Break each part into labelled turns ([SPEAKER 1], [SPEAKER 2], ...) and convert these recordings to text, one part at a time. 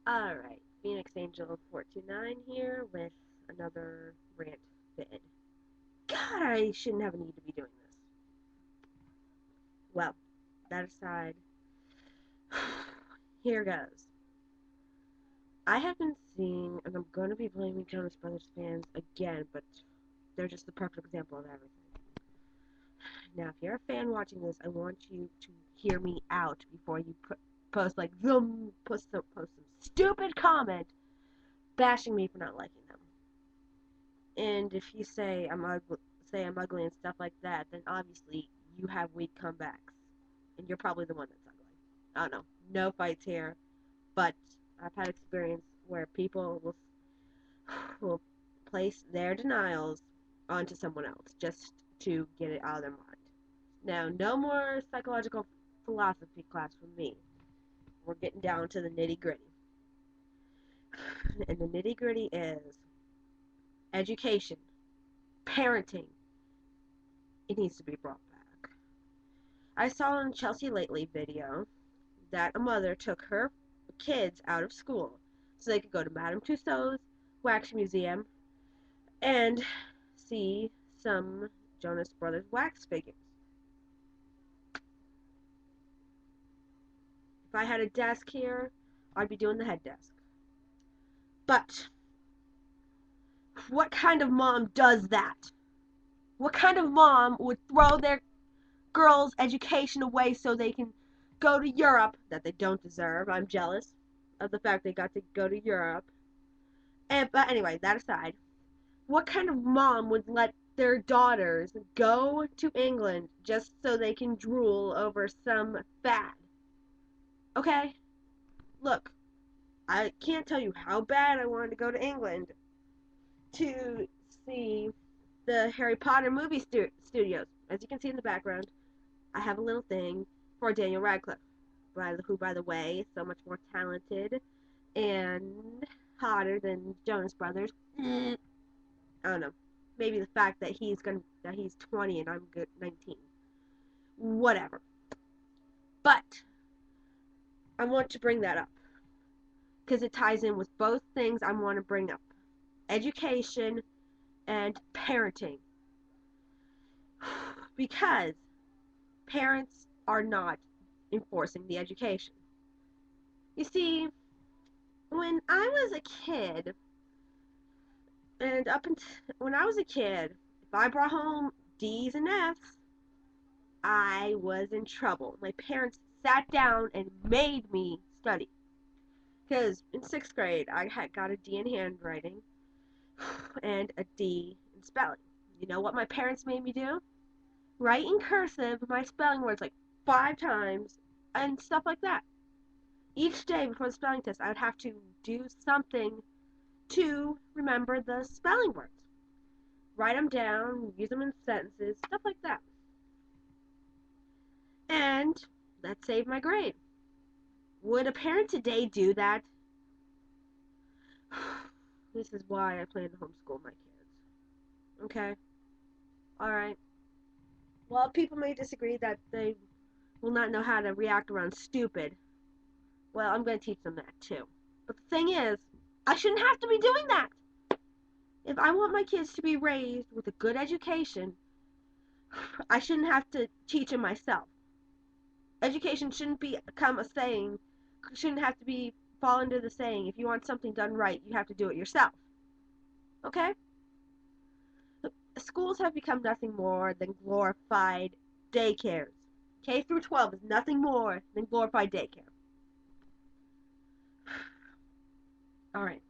[SPEAKER 1] Alright, Phoenix Angel 429 here with another rant vid. God, I shouldn't have a need to be doing this. Well, that aside, here goes. I have been seeing, and I'm going to be blaming Jonas Brothers fans again, but they're just the perfect example of everything. Now, if you're a fan watching this, I want you to hear me out before you post like post some stupid comment bashing me for not liking them. And if you say I'm ugly and stuff like that, then obviously you have weak comebacks, and you're probably the one that's ugly. I don't know, no fights here, but I've had experience where people will place their denials onto someone else just to get it out of their mind. Now, no more psychological philosophy class from me. We're getting down to the nitty gritty, and the nitty gritty is education, parenting. It needs to be brought back. I saw in Chelsea Lately video that a mother took her kids out of school so they could go to Madame Tussauds Wax Museum and see some Jonas Brothers wax figures. If I had a desk here, I'd be doing the head desk. But what kind of mom does that? What kind of mom would throw their girls' education away so they can go to Europe that they don't deserve? I'm jealous of the fact they got to go to Europe. But anyway, that aside, what kind of mom would let their daughters go to England just so they can drool over some fad? Okay? Look, I can't tell you how bad I wanted to go to England to see the Harry Potter movie studios. As you can see in the background, I have a little thing for Daniel Radcliffe, who, by the way, is so much more talented and hotter than Jonas Brothers. I don't know. Maybe the fact that he's 20 and I'm good 19. Whatever. But I want to bring that up because it ties in with both things I want to bring up: education and parenting. Because parents are not enforcing the education. You see, when I was a kid, and up until when I was a kid, if I brought home D's and F's, I was in trouble. My parents sat down and made me study. Because in sixth grade, I had got a D in handwriting and a D in spelling. You know what my parents made me do? Write in cursive my spelling words like 5 times and stuff like that. Each day before the spelling test, I would have to do something to remember the spelling words. Write them down, use them in sentences, stuff like that. And that saved my grade. Would a parent today do that? This is why I plan to homeschool my kids. Okay? Alright. Well, people may disagree that they will not know how to react around stupid. Well, I'm going to teach them that too. But the thing is, I shouldn't have to be doing that. If I want my kids to be raised with a good education, I shouldn't have to teach them myself. Education shouldn't become a saying, shouldn't have to be fall into the saying, if you want something done right, you have to do it yourself. Okay? Schools have become nothing more than glorified daycares. K through 12 is nothing more than glorified daycare. Alright.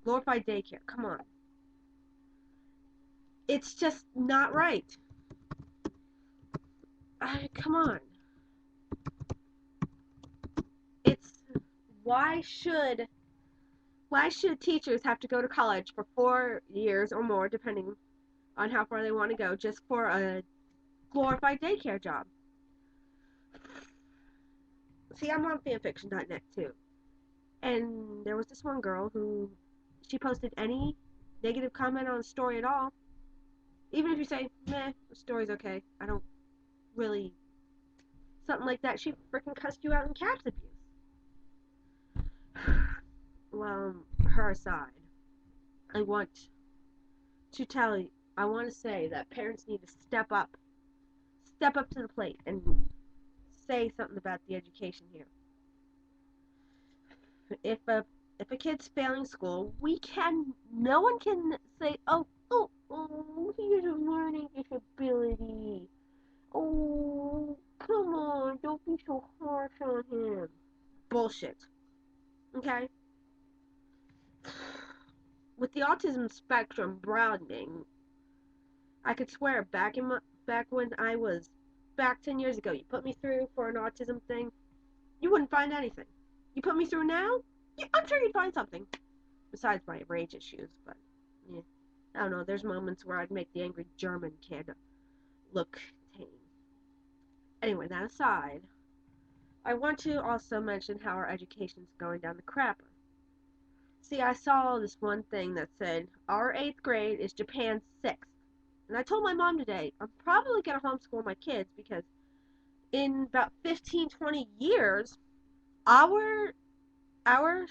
[SPEAKER 1] Glorified daycare. Come on. It's just not right. Come on. It's why should why should teachers have to go to college for 4 years or more, depending on how far they want to go, just for a glorified daycare job? See, I'm on fanfiction.net too. And there was this one girl who she posted any negative comment on a story at all. Even if you say, meh, the story's okay. I don't really something like that, she freaking cussed you out in caps abuse. well, her aside, I want to tell you, I want to say that parents need to step up to the plate and say something about the education here. If a kid's failing school, no one can say, oh, he has a learning disability. Oh, come on, don't be so harsh on him. Bullshit. Okay? With the autism spectrum broadening, I could swear back when I was back 10 years ago, you put me through for an autism thing, you wouldn't find anything. You put me through now, I'm sure you'd find something. Besides my rage issues, but yeah. I don't know, there's moments where I'd make the angry German kid look tame. Anyway, that aside, I want to also mention how our education's going down the crapper. See, I saw this one thing that said our 8th grade is Japan's 6th. And I told my mom today, I'm probably going to homeschool my kids because in about 15, 20 years, our our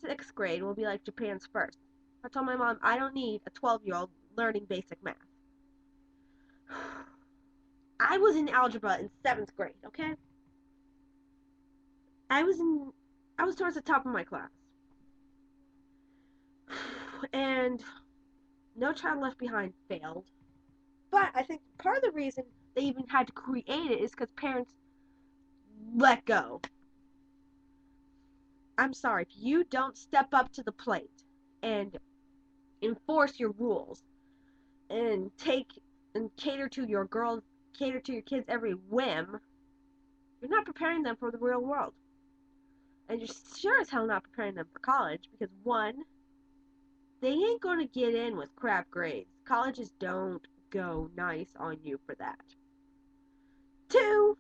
[SPEAKER 1] 6th grade will be like Japan's first. I told my mom I don't need a 12-year-old learning basic math. I was in algebra in 7th grade, okay? I was in I was towards the top of my class. And No Child Left Behind failed. But I think part of the reason they even had to create it is because parents let go. I'm sorry, if you don't step up to the plate and enforce your rules and cater to your kids' every whim, you're not preparing them for the real world. And you're sure as hell not preparing them for college because one, they ain't gonna get in with crap grades. Colleges don't go nice on you for that. Two,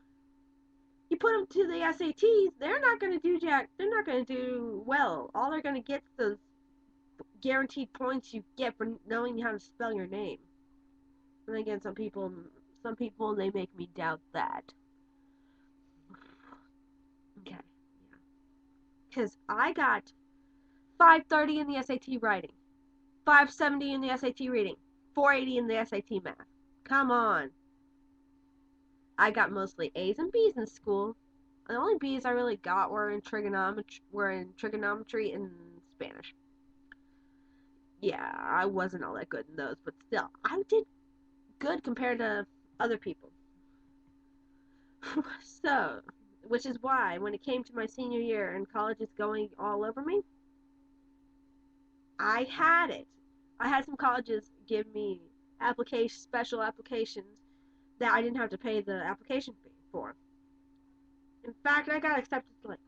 [SPEAKER 1] you put them to the SATs, they're not gonna do jack. They're not gonna do well. All they're gonna get is those guaranteed points you get for knowing how to spell your name. And again, some people, they make me doubt that. Okay, yeah, because I got 530 in the SAT writing, 570 in the SAT reading, 480 in the SAT math. Come on. I got mostly A's and B's in school. The only B's I really got were in trigonometry and Spanish. Yeah, I wasn't all that good in those, but still, I did good compared to other people. So, which is why when it came to my senior year and college is going all over me, I had it. I had some colleges give me special applications that I didn't have to pay the application fee for. In fact, I got accepted to like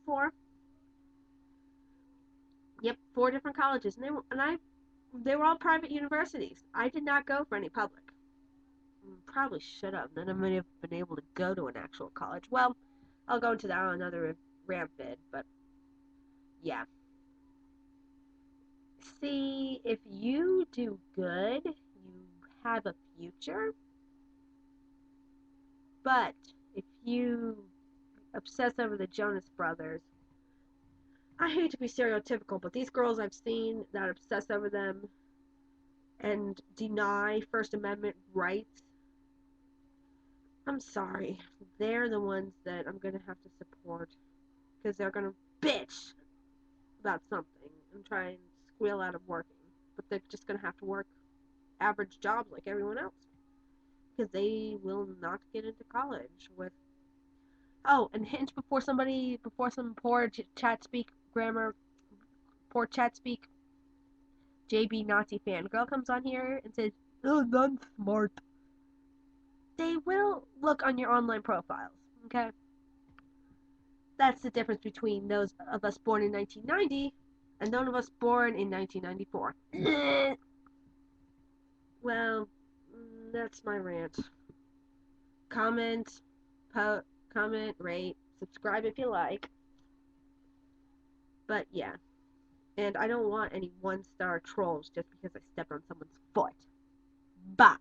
[SPEAKER 1] 4. Yep, 4 different colleges, they were all private universities. I did not go for any public. Probably should have. Then I might have been able to go to an actual college. Well, I'll go into that on another rant vid, but yeah. See, if you do good, you have a future. But if you obsess over the Jonas Brothers, I hate to be stereotypical, but these girls I've seen that obsess over them and deny First Amendment rights, I'm sorry. They're the ones that I'm going to have to support because they're going to bitch about something and try and squeal out of working. But they're just going to have to work average jobs like everyone else because they will not get into college with. Oh, and hint before some poor chat speak grammar, poor chat speak JB Nazi fan girl comes on here and says, "Oh, I'm smart." They will look on your online profiles. Okay, that's the difference between those of us born in 1990 and those of us born in 1994. Well, that's my rant. Comment, comment, rate, subscribe if you like. But yeah, and I don't want any 1-star trolls just because I stepped on someone's foot. Bye.